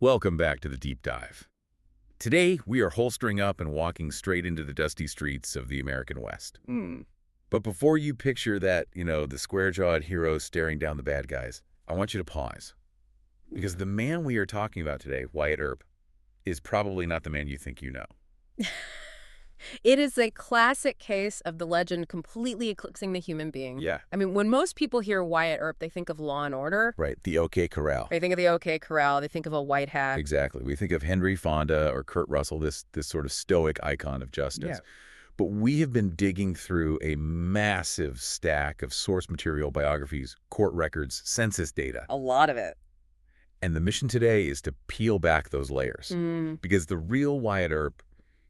Welcome back to the Deep Dive. Today, we are holstering up and walking straight into the dusty streets of the American West. But before you picture that, the square-jawed hero staring down the bad guys, I want you to pause. Because the man we are talking about today, Wyatt Earp, is probably not the man you think you know. It is a classic case of the legend completely eclipsing the human being. Yeah. I mean, when most people hear Wyatt Earp, they think of Law and Order. Right, the OK Corral. They think of the OK Corral. They think of a white hat. Exactly. We think of Henry Fonda or Kurt Russell, this sort of stoic icon of justice. Yeah. But we have been digging through a massive stack of source material, biographies, court records, census data. A lot of it. And the mission today is to peel back those layers. Because the real Wyatt Earp,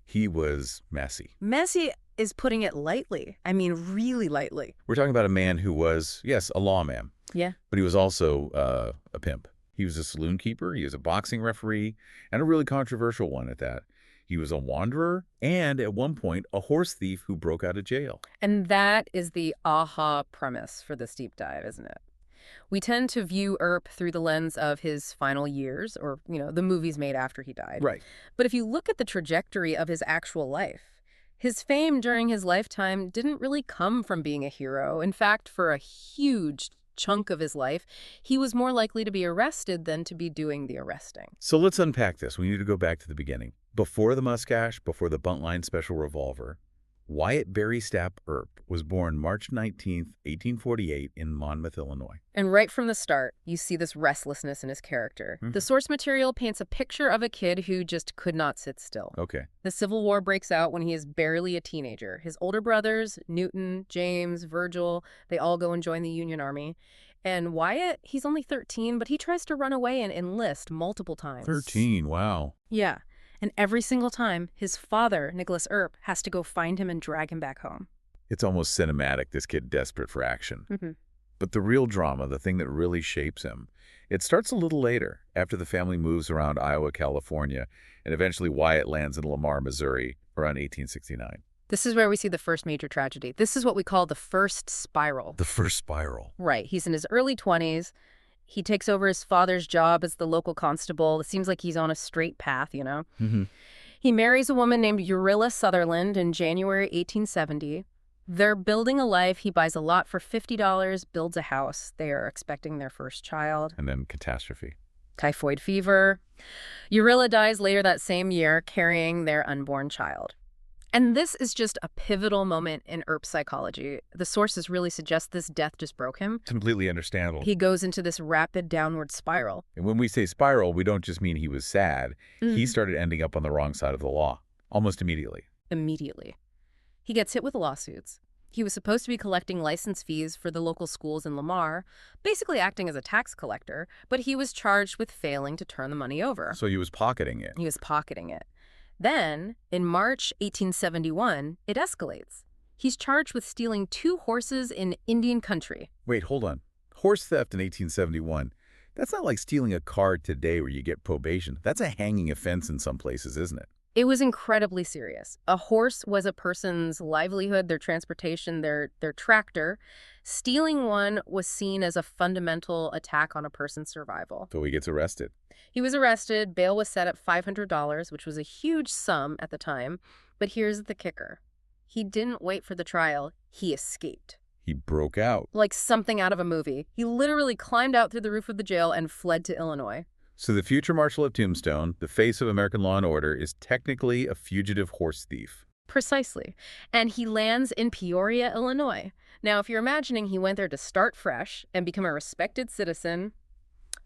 he was messy. Messy is putting it lightly. I mean, really lightly. We're talking about a man who was, yes, a lawman. Yeah. But he was also a pimp. He was a saloon keeper. He was a boxing referee, and a really controversial one at that. He was a wanderer and, at one point, a horse thief who broke out of jail. And that is the aha premise for this deep dive, isn't it? We tend to view Earp through the lens of his final years or, the movies made after he died. Right. But if you look at the trajectory of his actual life, his fame during his lifetime didn't really come from being a hero. In fact, for a huge chunk of his life, he was more likely to be arrested than to be doing the arresting. So let's unpack this. We need to go back to the beginning. Before the mustache, before the buntline special revolver, Wyatt Barry Stapp Earp was born March 19th, 1848 in Monmouth, Illinois. And right from the start, you see this restlessness in his character. The source material paints a picture of a kid who just could not sit still. Okay. The Civil War breaks out when he is barely a teenager. His older brothers, Newton, James, Virgil, they all go and join the Union Army. And Wyatt, he's only 13, but he tries to run away and enlist multiple times. 13, wow. Yeah. And every single time, his father, Nicholas Earp, has to go find him and drag him back home. It's almost cinematic, this kid desperate for action. But the real drama, the thing that really shapes him, it starts a little later, after the family moves around Iowa, California, and eventually Wyatt lands in Lamar, Missouri, around 1869. This is where we see the first major tragedy. This is what we call the first spiral. The first spiral. Right. He's in his early 20s. He takes over his father's job as the local constable. It seems like he's on a straight path, He marries a woman named Urilla Sutherland in January 1870. They're building a life. He buys a lot for $50, builds a house. They are expecting their first child. And then catastrophe. Typhoid fever. Urilla dies later that same year, carrying their unborn child. And this is just a pivotal moment in Earp's psychology. The sources really suggest this death just broke him. Completely understandable. He goes into this rapid downward spiral. And when we say spiral, we don't just mean he was sad. He started ending up on the wrong side of the law, almost immediately. Immediately. He gets hit with lawsuits. He was supposed to be collecting license fees for the local schools in Lamar, basically acting as a tax collector, but he was charged with failing to turn the money over. So he was pocketing it. He was pocketing it. Then, in March 1871, it escalates. He's charged with stealing 2 horses in Indian country. Wait, hold on. Horse theft in 1871. That's not like stealing a car today where you get probation. That's a hanging offense in some places, isn't it? It was incredibly serious. A horse was a person's livelihood, their transportation, their tractor. Stealing one was seen as a fundamental attack on a person's survival. So he gets arrested. He was arrested. Bail was set at $500, which was a huge sum at the time. But here's the kicker. He didn't wait for the trial. He escaped. He broke out. Like something out of a movie. He literally climbed out through the roof of the jail and fled to Illinois. So the future marshal of Tombstone, the face of American law and order, is technically a fugitive horse thief. Precisely. And he lands in Peoria, Illinois. Now, if you're imagining he went there to start fresh and become a respected citizen,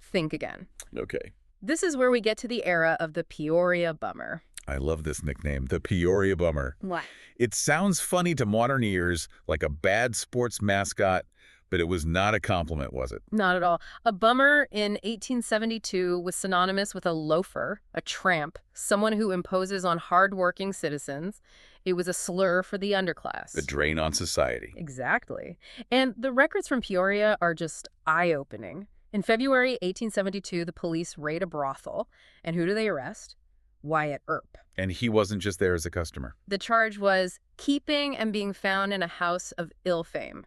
think again. Okay. This is where we get to the era of the Peoria Bummer. I love this nickname, the Peoria Bummer. What? It sounds funny to modern ears, like a bad sports mascot, but it was not a compliment, was it? Not at all. A bummer in 1872 was synonymous with a loafer, a tramp, someone who imposes on hard-working citizens. It was a slur for the underclass. A drain on society. Exactly. And the records from Peoria are just eye-opening. In February 1872, the police raid a brothel. And who do they arrest? Wyatt Earp. And he wasn't just there as a customer. The charge was keeping and being found in a house of ill fame.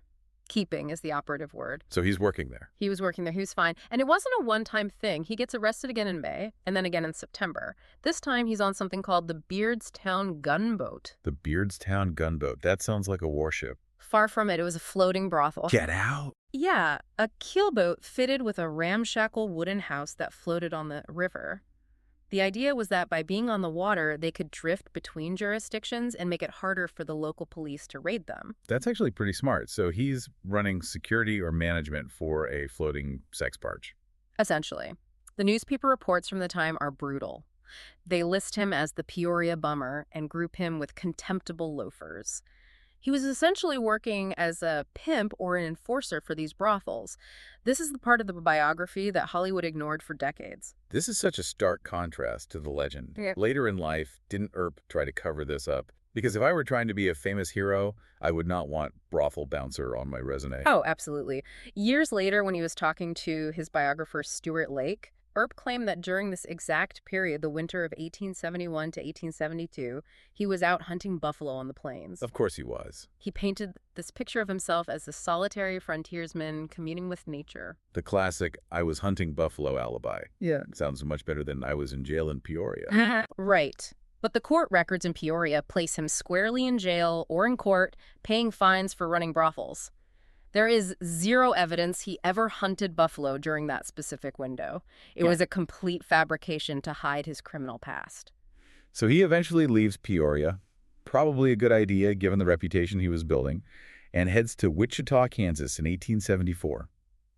Keeping is the operative word. So he's working there. He was working there. He was fine. And it wasn't a one-time thing. He gets arrested again in May and then again in September. This time he's on something called the Beardstown Gunboat. The Beardstown Gunboat. That sounds like a warship. Far from it. It was a floating brothel. Get out! Yeah, a keelboat fitted with a ramshackle wooden house that floated on the river. The idea was that by being on the water, they could drift between jurisdictions and make it harder for the local police to raid them. That's actually pretty smart. So he's running security or management for a floating sex barge. Essentially. The newspaper reports from the time are brutal. They list him as the Peoria bummer and group him with contemptible loafers. He was essentially working as a pimp or an enforcer for these brothels. This is the part of the biography that Hollywood ignored for decades. This is such a stark contrast to the legend. Yeah. Later in life, didn't Earp try to cover this up? Because if I were trying to be a famous hero, I would not want brothel bouncer on my resume. Oh, absolutely. Years later, when he was talking to his biographer Stuart Lake, Earp claimed that during this exact period, the winter of 1871 to 1872, he was out hunting buffalo on the plains. Of course he was. He painted this picture of himself as a solitary frontiersman communing with nature. The classic, I was hunting buffalo alibi. Yeah. Sounds much better than I was in jail in Peoria. Right. But the court records in Peoria place him squarely in jail or in court, paying fines for running brothels. There is zero evidence he ever hunted buffalo during that specific window. It was a complete fabrication to hide his criminal past. So he eventually leaves Peoria, probably a good idea given the reputation he was building, and heads to Wichita, Kansas in 1874.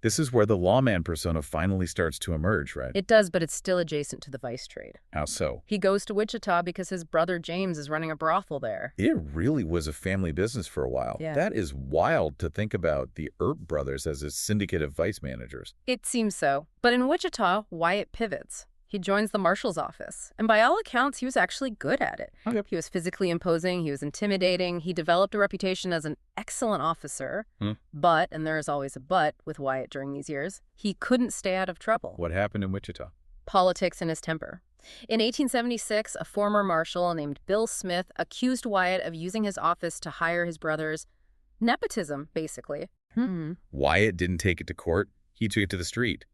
This is where the lawman persona finally starts to emerge, right? It does, but it's still adjacent to the vice trade. How so? He goes to Wichita because his brother James is running a brothel there. It really was a family business for a while. Yeah. That is wild to think about the Earp brothers as a syndicate of vice managers. It seems so. But in Wichita, Wyatt pivots. He joins the marshal's office, and by all accounts, he was actually good at it. Okay. He was physically imposing, he was intimidating, he developed a reputation as an excellent officer, but, and there is always a but with Wyatt during these years, he couldn't stay out of trouble. What happened in Wichita? Politics and his temper. In 1876, a former marshal named Bill Smith accused Wyatt of using his office to hire his brothers. Nepotism, basically. Wyatt didn't take it to court, he took it to the street.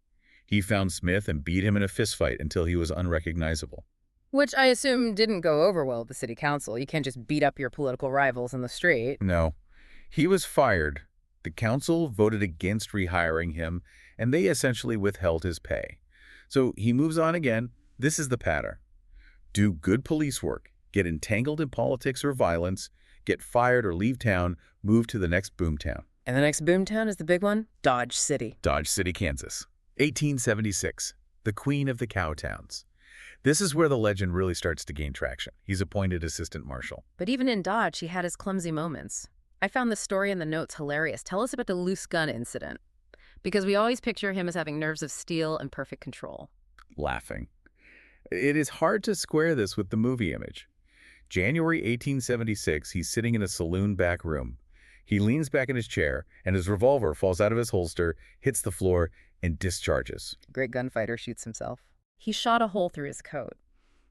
He found Smith and beat him in a fistfight until he was unrecognizable. Which I assume didn't go over well with the city council. You can't just beat up your political rivals in the street. No. He was fired. The council voted against rehiring him, and they essentially withheld his pay. So he moves on again. This is the pattern. Do good police work, get entangled in politics or violence, get fired or leave town, move to the next boomtown. And the next boomtown is the big one? Dodge City. Dodge City, Kansas. 1876, the queen of the cowtowns. This is where the legend really starts to gain traction. He's appointed assistant marshal. But even in Dodge, he had his clumsy moments. I found the story in the notes hilarious. Tell us about the loose gun incident. Because we always picture him as having nerves of steel and perfect control. Laughing. It is hard to square this with the movie image. January 1876, he's sitting in a saloon back room. He leans back in his chair, and his revolver falls out of his holster, hits the floor, and discharges. A great gunfighter shoots himself. He shot a hole through his coat.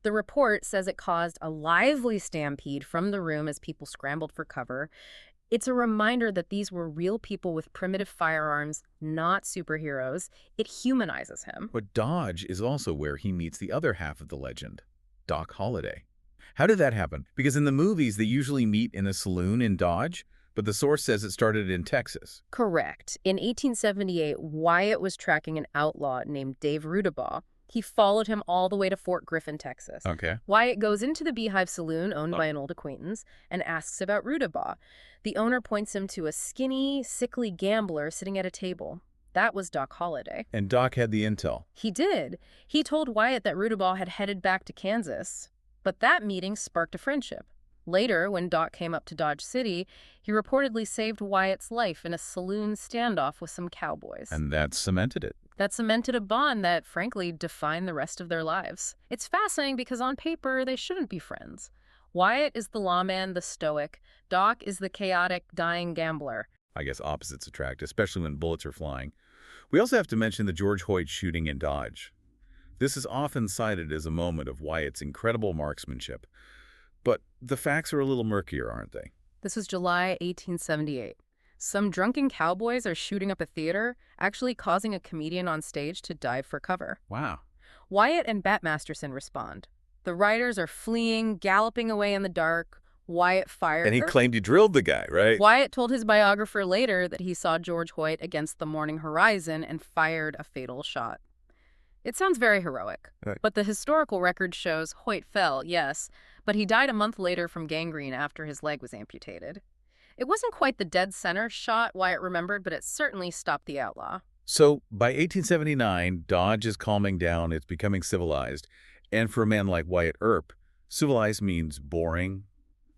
The report says it caused a lively stampede from the room as people scrambled for cover. It's a reminder that these were real people with primitive firearms, not superheroes. It humanizes him. But Dodge is also where he meets the other half of the legend, Doc Holliday. How did that happen? Because in the movies, they usually meet in a saloon in Dodge, but the source says it started in Texas. Correct. In 1878, Wyatt was tracking an outlaw named Dave Rudabaugh. He followed him all the way to Fort Griffin, Texas. Okay. Wyatt goes into the Beehive Saloon, owned by an old acquaintance, and asks about Rudabaugh. The owner points him to a skinny, sickly gambler sitting at a table. That was Doc Holliday. And Doc had the intel. He did. He told Wyatt that Rudabaugh had headed back to Kansas. But that meeting sparked a friendship. Later, when Doc came up to Dodge City, he reportedly saved Wyatt's life in a saloon standoff with some cowboys. And that cemented it. That cemented a bond that, frankly, defined the rest of their lives. It's fascinating because on paper, they shouldn't be friends. Wyatt is the lawman, the stoic. Doc is the chaotic, dying gambler. I guess opposites attract, especially when bullets are flying. We also have to mention the George Hoyt shooting in Dodge. This is often cited as a moment of Wyatt's incredible marksmanship. But the facts are a little murkier, aren't they? This was July 1878. Some drunken cowboys are shooting up a theater, actually causing a comedian on stage to dive for cover. Wow. Wyatt and Bat Masterson respond. The riders are fleeing, galloping away in the dark. Wyatt fired. And he claimed he drilled the guy, right? Wyatt told his biographer later that he saw George Hoyt against the morning horizon and fired a fatal shot. It sounds very heroic, Right. but the historical record shows Hoyt fell, yes, but he died a month later from gangrene after his leg was amputated. It wasn't quite the dead center shot Wyatt remembered, but it certainly stopped the outlaw. So by 1879, Dodge is calming down, it's becoming civilized. And for a man like Wyatt Earp, civilized means boring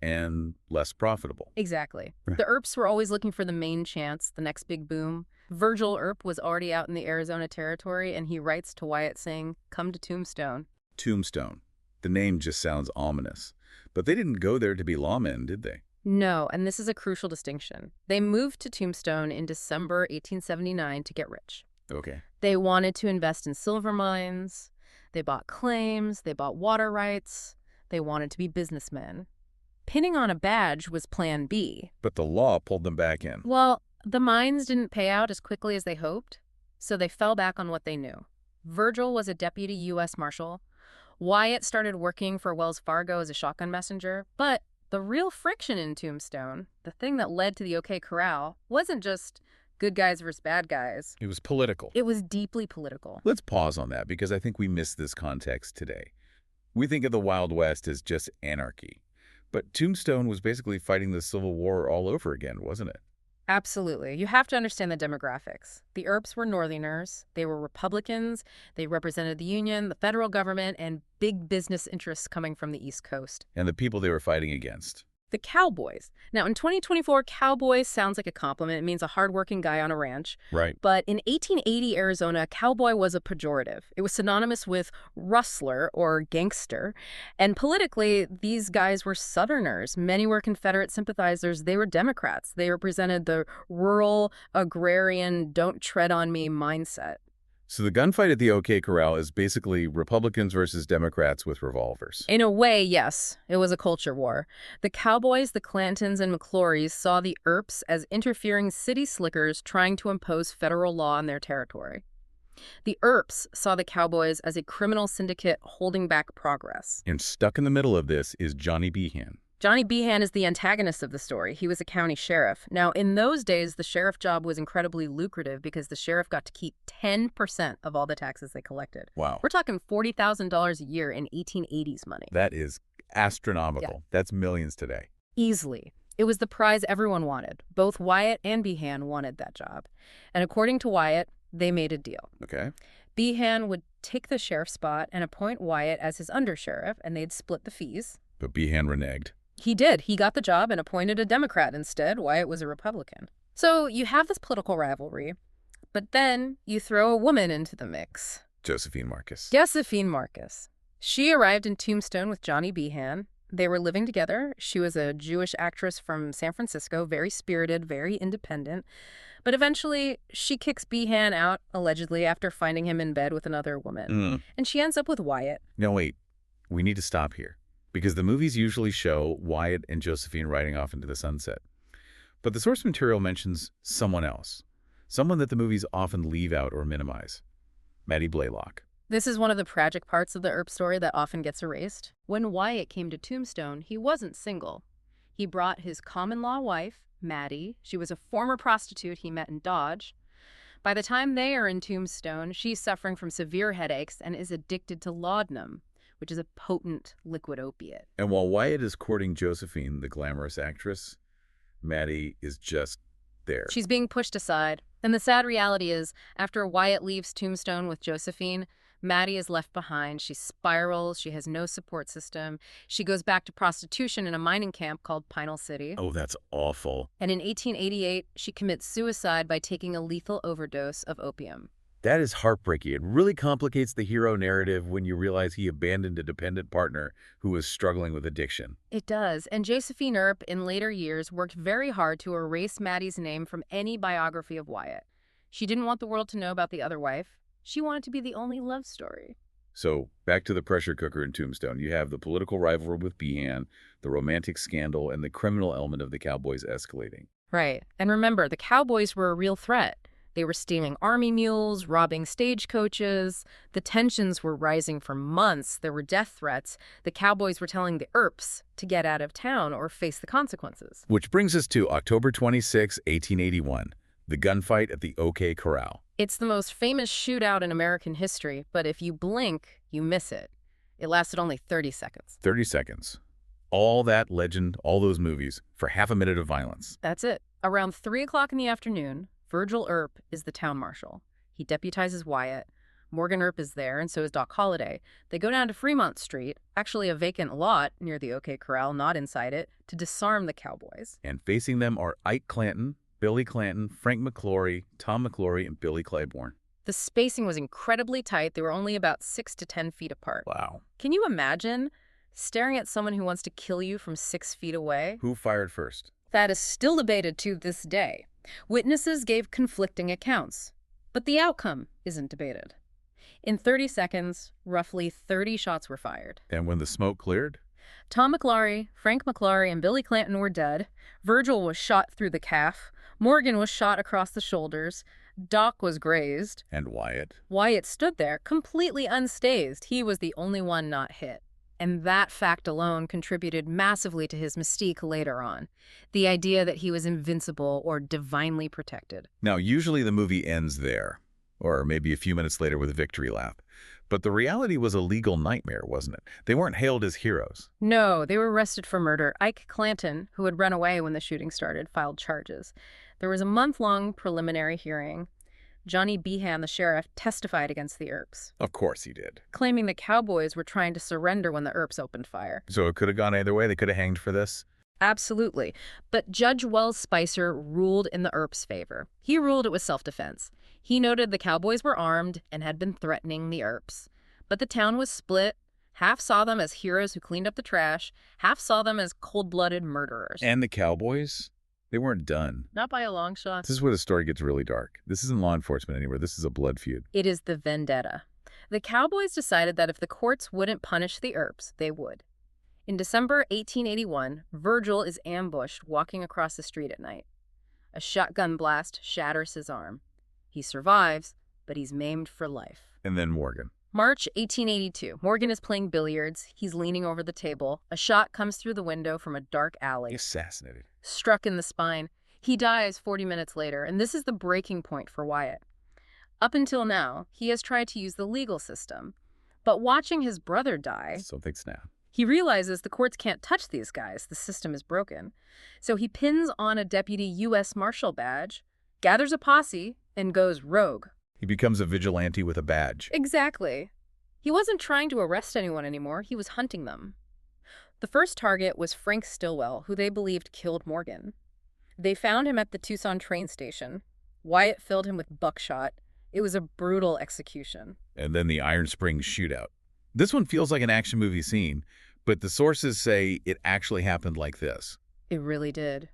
and less profitable. Exactly. Right. The Earps were always looking for the main chance, the next big boom. Virgil Earp was already out in the Arizona territory, and he writes to Wyatt saying, "Come to Tombstone." Tombstone. The name just sounds ominous. But they didn't go there to be lawmen, did they? No, and this is a crucial distinction. They moved to Tombstone in December 1879 to get rich. Okay. They wanted to invest in silver mines. They bought claims. They bought water rights. They wanted to be businessmen. Pinning on a badge was plan B. But the law pulled them back in. Well, the mines didn't pay out as quickly as they hoped, so they fell back on what they knew. Virgil was a deputy U.S. Marshal. Wyatt started working for Wells Fargo as a shotgun messenger, but the real friction in Tombstone, the thing that led to the OK Corral, wasn't just good guys versus bad guys. It was political. It was deeply political. Let's pause on that because I think we miss this context today. We think of the Wild West as just anarchy. But Tombstone was basically fighting the Civil War all over again, wasn't it? Absolutely. You have to understand the demographics. The Earps were Northerners. They were Republicans. They represented the Union, the federal government, and big business interests coming from the East Coast. And the people they were fighting against. The cowboys. Now, in 2024, cowboy sounds like a compliment. It means a hardworking guy on a ranch. Right. But in 1880 Arizona, cowboy was a pejorative. It was synonymous with rustler or gangster. And politically, these guys were Southerners. Many were Confederate sympathizers. They were Democrats. They represented the rural, agrarian, don't tread on me mindset. So the gunfight at the OK Corral is basically Republicans versus Democrats with revolvers. In a way, yes, it was a culture war. The Cowboys, the Clantons, and McClorys saw the Earps as interfering city slickers trying to impose federal law on their territory. The Earps saw the Cowboys as a criminal syndicate holding back progress. And stuck in the middle of this is Johnny Behan. Johnny Behan is the antagonist of the story. He was a county sheriff. Now, in those days, the sheriff job was incredibly lucrative because the sheriff got to keep 10% of all the taxes they collected. Wow. We're talking $40,000 a year in 1880s money. That is astronomical. Yeah. That's millions today. Easily. It was the prize everyone wanted. Both Wyatt and Behan wanted that job. And according to Wyatt, they made a deal. Okay. Behan would take the sheriff's spot and appoint Wyatt as his undersheriff, and they'd split the fees. But Behan reneged. He did. He got the job and appointed a Democrat instead. Wyatt was a Republican. So you have this political rivalry, but then you throw a woman into the mix. Josephine Marcus. Josephine Marcus. She arrived in Tombstone with Johnny Behan. They were living together. She was a Jewish actress from San Francisco, very spirited, very independent. But eventually, she kicks Behan out, allegedly, after finding him in bed with another woman. And she ends up with Wyatt. No, wait. We need to stop here. Because the movies usually show Wyatt and Josephine riding off into the sunset. But the source material mentions someone else. Someone that the movies often leave out or minimize. Maddie Blaylock. This is one of the tragic parts of the Earp story that often gets erased. When Wyatt came to Tombstone, he wasn't single. He brought his common-law wife, Maddie. She was a former prostitute he met in Dodge. By the time they are in Tombstone, she's suffering from severe headaches and is addicted to laudanum, which is a potent liquid opiate. And while Wyatt is courting Josephine, the glamorous actress, Maddie is just there. She's being pushed aside. And the sad reality is, after Wyatt leaves Tombstone with Josephine, Maddie is left behind. She spirals. She has no support system. She goes back to prostitution in a mining camp called Pinal City. Oh, that's awful. And in 1888, she commits suicide by taking a lethal overdose of opium. That is heartbreaking. It really complicates the hero narrative when you realize he abandoned a dependent partner who was struggling with addiction. It does. And Josephine Earp, in later years, worked very hard to erase Maddie's name from any biography of Wyatt. She didn't want the world to know about the other wife. She wanted to be the only love story. So, back to the pressure cooker in Tombstone. You have the political rivalry with Behan, the romantic scandal, and the criminal element of the Cowboys escalating. Right. And remember, the cowboys were a real threat. They were stealing army mules, robbing stagecoaches. The tensions were rising for months. There were death threats. The cowboys were telling the Earps to get out of town or face the consequences. Which brings us to October 26, 1881, the gunfight at the OK Corral. It's the most famous shootout in American history, but if you blink, you miss it. It lasted only 30 seconds. 30 seconds. All that legend, all those movies, for half a minute of violence. That's it. Around 3 o'clock in the afternoon, Virgil Earp is the town marshal. He deputizes Wyatt. Morgan Earp is there, and so is Doc Holliday. They go down to Fremont Street, actually a vacant lot near the OK Corral, not inside it, to disarm the cowboys. And facing them are Ike Clanton, Billy Clanton, Frank McClory, Tom McClory, and Billy Claiborne. The spacing was incredibly tight. They were only about 6 to 10 feet apart. Wow. Can you imagine staring at someone who wants to kill you from 6 feet away? Who fired first? That is still debated to this day. Witnesses gave conflicting accounts, but the outcome isn't debated. In 30 seconds, roughly 30 shots were fired. And when the smoke cleared? Tom McClory, Frank McClory, and Billy Clanton were dead. Virgil was shot through the calf. Morgan was shot across the shoulders. Doc was grazed. And Wyatt? Wyatt stood there, completely unscathed. He was the only one not hit. And that fact alone contributed massively to his mystique later on. The idea that he was invincible or divinely protected. Now, usually the movie ends there, or maybe a few minutes later with a victory lap. But the reality was a legal nightmare, wasn't it? They weren't hailed as heroes. No, they were arrested for murder. Ike Clanton, who had run away when the shooting started, filed charges. There was a month-long preliminary hearing. Johnny Behan, the sheriff, testified against the Earps. Of course he did. Claiming the cowboys were trying to surrender when the Earps opened fire. So it could have gone either way? They could have hanged for this? Absolutely. But Judge Wells Spicer ruled in the Earps' favor. He ruled it was self-defense. He noted the cowboys were armed and had been threatening the Earps. But the town was split. Half saw them as heroes who cleaned up the trash. Half saw them as cold-blooded murderers. And the cowboys? They weren't done. Not by a long shot. This is where the story gets really dark. This isn't law enforcement anymore. This is a blood feud. It is the vendetta. The cowboys decided that if the courts wouldn't punish the Earps, they would. In December 1881, Virgil is ambushed walking across the street at night. A shotgun blast shatters his arm. He survives, but he's maimed for life. And then Morgan. March 1882. Morgan is playing billiards. He's leaning over the table. A shot comes through the window from a dark alley. Assassinated. Struck in the spine. He dies 40 minutes later, and this is the breaking point for Wyatt. Up until now, he has tried to use the legal system. But watching his brother die, Something snapped. he realizes the courts can't touch these guys. The system is broken. So he pins on a deputy U.S. Marshal badge, gathers a posse, and goes rogue. He becomes a vigilante with a badge. Exactly. He wasn't trying to arrest anyone anymore. He was hunting them. The first target was Frank Stillwell, who they believed killed Morgan. They found him at the Tucson train station. Wyatt filled him with buckshot. It was a brutal execution. And then the Iron Springs shootout. This one feels like an action movie scene, but the sources say it actually happened like this. It really did.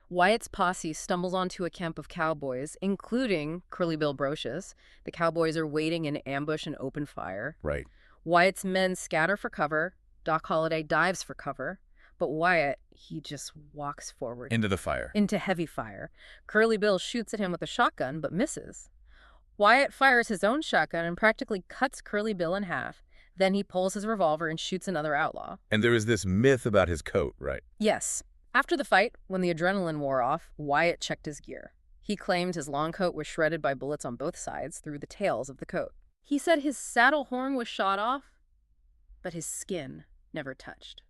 Wyatt's posse stumbles onto a camp of cowboys, including Curly Bill Brocious. The cowboys are waiting in ambush and open fire. Right. Wyatt's men scatter for cover. Doc Holliday dives for cover. But Wyatt, he just walks forward. Into the fire. Into heavy fire. Curly Bill shoots at him with a shotgun, but misses. Wyatt fires his own shotgun and practically cuts Curly Bill in half. Then he pulls his revolver and shoots another outlaw. And there is this myth about his coat, right? Yes. After the fight, when the adrenaline wore off, Wyatt checked his gear. He claimed his long coat was shredded by bullets on both sides through the tails of the coat. He said his saddle horn was shot off, but his skin never touched.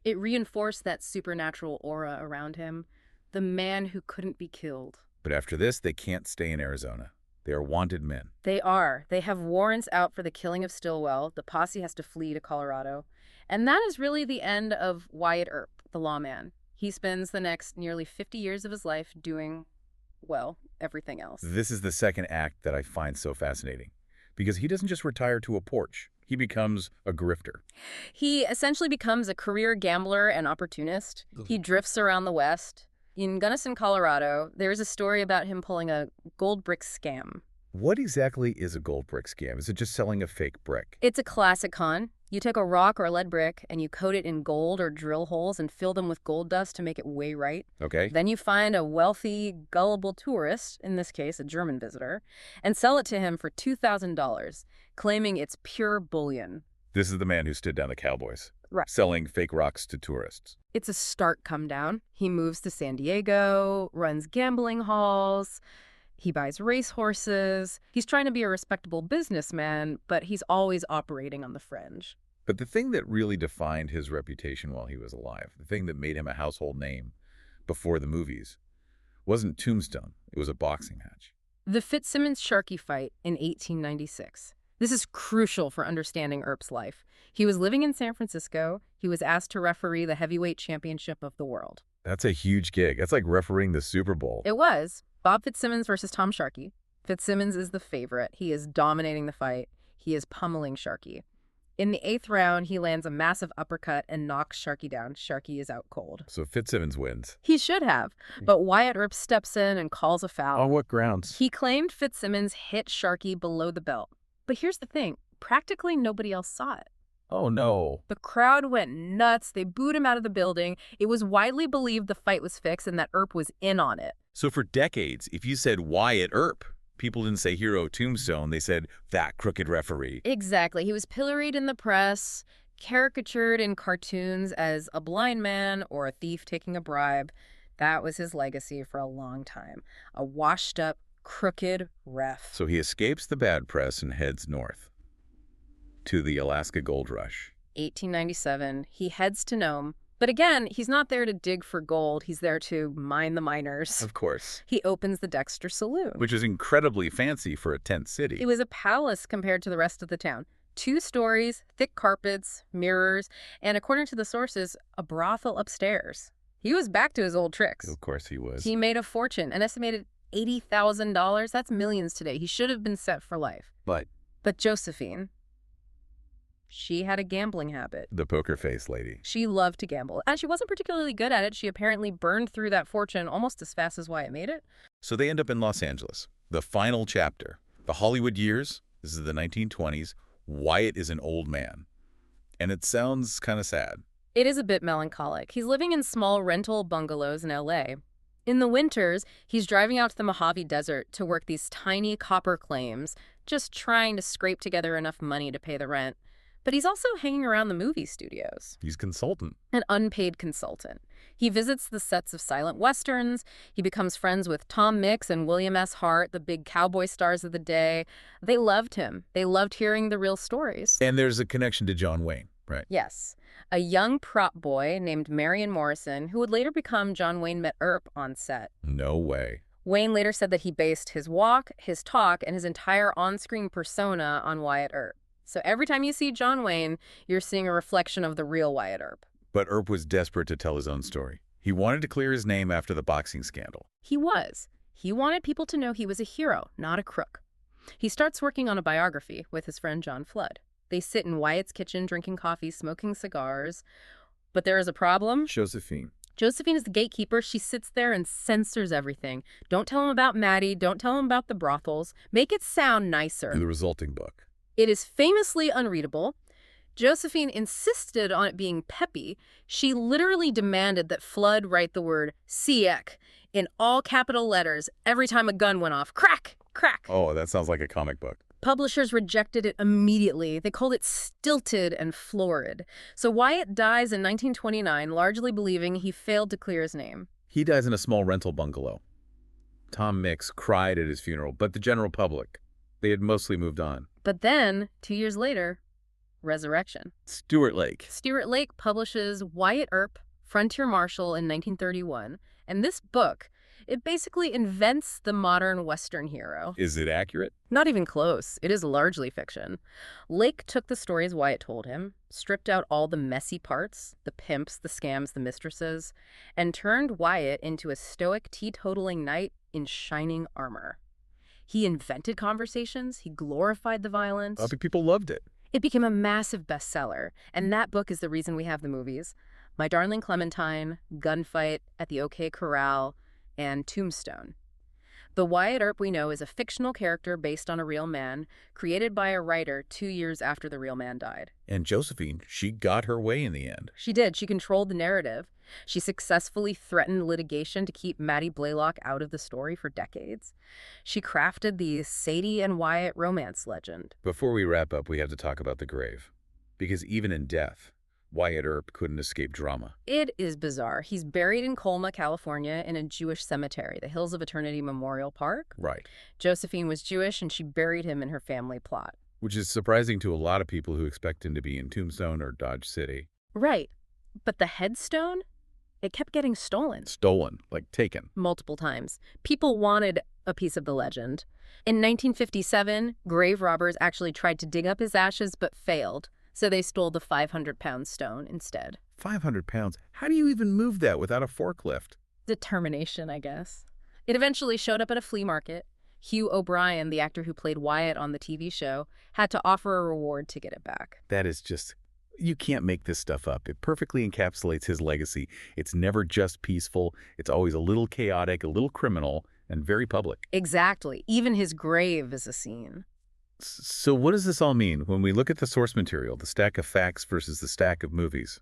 It reinforced that supernatural aura around him, the man who couldn't be killed. But after this, they can't stay in Arizona. They are wanted men. They are. They have warrants out for the killing of Stillwell. The posse has to flee to Colorado. And that is really the end of Wyatt Earp, the lawman. He spends the next nearly 50 years of his life doing, well, everything else. This is the second act that I find so fascinating, because he doesn't just retire to a porch. He becomes a grifter. He essentially becomes a career gambler and opportunist. He drifts around the West. In Gunnison, Colorado, there's a story about him pulling a gold brick scam. What exactly is a gold brick scam? Is it just selling a fake brick? It's a classic con. You take a rock or a lead brick and you coat it in gold or drill holes and fill them with gold dust to make it weigh right. Okay. Then you find a wealthy, gullible tourist, in this case a German visitor, and sell it to him for $2,000, claiming it's pure bullion. This is the man who stood down the cowboys. Right. Selling fake rocks to tourists. It's a stark come down. He moves to San Diego, runs gambling halls, he buys racehorses. He's trying to be a respectable businessman, but he's always operating on the fringe. But the thing that really defined his reputation while he was alive, the thing that made him a household name before the movies, wasn't Tombstone. It was a boxing match. The Fitzsimmons-Sharkey fight in 1896. This is crucial for understanding Earp's life. He was living in San Francisco. He was asked to referee the heavyweight championship of the world. That's a huge gig. That's like refereeing the Super Bowl. It was. Bob Fitzsimmons versus Tom Sharkey. Fitzsimmons is the favorite. He is dominating the fight. He is pummeling Sharkey. In the 8th round, he lands a massive uppercut and knocks Sharkey down. Sharkey is out cold. So Fitzsimmons wins. He should have, but Wyatt Earp steps in and calls a foul. On what grounds? He claimed Fitzsimmons hit Sharkey below the belt. But here's the thing. Practically nobody else saw it. Oh, no. The crowd went nuts. They booed him out of the building. It was widely believed the fight was fixed and that Earp was in on it. So for decades, if you said Wyatt Earp, people didn't say hero Tombstone. They said that crooked referee. Exactly. He was pilloried in the press, caricatured in cartoons as a blind man or a thief taking a bribe. That was his legacy for a long time. A washed-up, crooked ref. So he escapes the bad press and heads north to the Alaska Gold Rush. 1897, he heads to Nome. But again, he's not there to dig for gold. He's there to mine the miners. Of course. He opens the Dexter Saloon. Which is incredibly fancy for a tent city. It was a palace compared to the rest of the town. 2 stories, thick carpets, mirrors, and according to the sources, a brothel upstairs. He was back to his old tricks. Of course he was. He made a fortune, an estimated $80,000. That's millions today. He should have been set for life. But Josephine, she had a gambling habit. the poker face lady. She loved to gamble, and she wasn't particularly good at it. She apparently burned through that fortune almost as fast as Wyatt made it. So they end up in Los Angeles. The final chapter. The Hollywood years. This is the 1920s. Wyatt is an old man. And it sounds kind of sad. It is a bit melancholic. He's living in small rental bungalows in L.A. In the winters, he's driving out to the Mojave Desert to work these tiny copper claims, just trying to scrape together enough money to pay the rent. But he's also hanging around the movie studios. He's consultant. An unpaid consultant. He visits the sets of silent westerns. He becomes friends with Tom Mix and William S. Hart, the big cowboy stars of the day. They loved him. They loved hearing the real stories. And there's a connection to John Wayne, right? Yes. A young prop boy named Marion Morrison, who would later become John Wayne, met Earp on set. No way. Wayne later said that he based his walk, his talk, and his entire on-screen persona on Wyatt Earp. So every time you see John Wayne, you're seeing a reflection of the real Wyatt Earp. But Earp was desperate to tell his own story. He wanted to clear his name after the boxing scandal. He was. He wanted people to know he was a hero, not a crook. He starts working on a biography with his friend John Flood. They sit in Wyatt's kitchen drinking coffee, smoking cigars. But there is a problem. Josephine. Josephine is the gatekeeper. She sits there and censors everything. Don't tell him about Maddie. Don't tell him about the brothels. Make it sound nicer. The resulting book. It is famously unreadable. Josephine insisted on it being peppy. She literally demanded that Flood write the word "Siek" in all capital letters every time a gun went off. Crack! Crack! Oh, that sounds like a comic book. Publishers rejected it immediately. They called it stilted and florid. So Wyatt dies in 1929, largely believing he failed to clear his name. He dies in a small rental bungalow. Tom Mix cried at his funeral, but the general public, they had mostly moved on. But then, 2 years later, resurrection. Stuart Lake. Stuart Lake publishes Wyatt Earp, Frontier Marshal in 1931, and this book, it basically invents the modern Western hero. Is it accurate? Not even close. It is largely fiction. Lake took the stories Wyatt told him, stripped out all the messy parts, the pimps, the scams, the mistresses, and turned Wyatt into a stoic, teetotaling knight in shining armor. He invented conversations. He glorified the violence. People loved it. It became a massive bestseller, and that book is the reason we have the movies. My Darling Clementine, Gunfight, At the OK Corral, and Tombstone. The Wyatt Earp we know is a fictional character based on a real man, created by a writer 2 years after the real man died. And Josephine, she got her way in the end. She did. She controlled the narrative. She successfully threatened litigation to keep Maddie Blaylock out of the story for decades. She crafted the Sadie and Wyatt romance legend. Before we wrap up, we have to talk about the grave. Because even in death, Wyatt Earp couldn't escape drama. It is bizarre. He's buried in Colma, California, in a Jewish cemetery, the Hills of Eternity Memorial Park. Right. Josephine was Jewish, and she buried him in her family plot. Which is surprising to a lot of people who expect him to be in Tombstone or Dodge City. Right. But the headstone? It kept getting stolen. Stolen, like taken. Multiple times. People wanted a piece of the legend. In 1957, grave robbers actually tried to dig up his ashes but failed, so they stole the 500-pound stone instead. 500 pounds? How do you even move that without a forklift? Determination, I guess. It eventually showed up at a flea market. Hugh O'Brien, the actor who played Wyatt on the TV show, had to offer a reward to get it back. That is just... You can't make this stuff up. It perfectly encapsulates his legacy. It's never just peaceful. It's always a little chaotic, a little criminal, and very public. Exactly. Even his grave is a scene. So what does this all mean when we look at the source material, the stack of facts versus the stack of movies?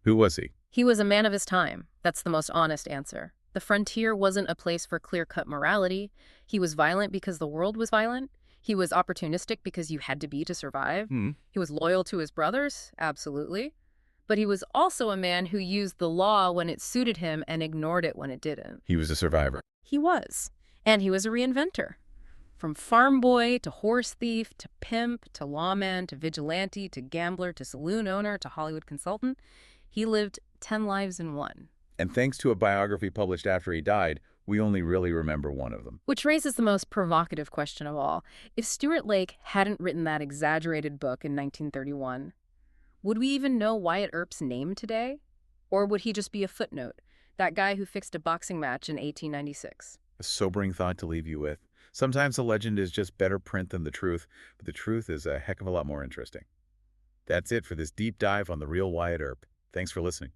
Who was he? He was a man of his time. That's the most honest answer. The frontier wasn't a place for clear-cut morality. He was violent because the world was violent. He was opportunistic because you had to be to survive. He was loyal to his brothers, absolutely. But he was also a man who used the law when it suited him and ignored it when it didn't. He was a survivor. He was. And he was a reinventor. From farm boy to horse thief to pimp to lawman to vigilante to gambler to saloon owner to Hollywood consultant, he lived 10 lives in one. And thanks to a biography published after he died, we only really remember one of them. Which raises the most provocative question of all. If Stuart Lake hadn't written that exaggerated book in 1931, would we even know Wyatt Earp's name today? Or would he just be a footnote, that guy who fixed a boxing match in 1896? A sobering thought to leave you with. Sometimes the legend is just better print than the truth, but the truth is a heck of a lot more interesting. That's it for this deep dive on the real Wyatt Earp. Thanks for listening.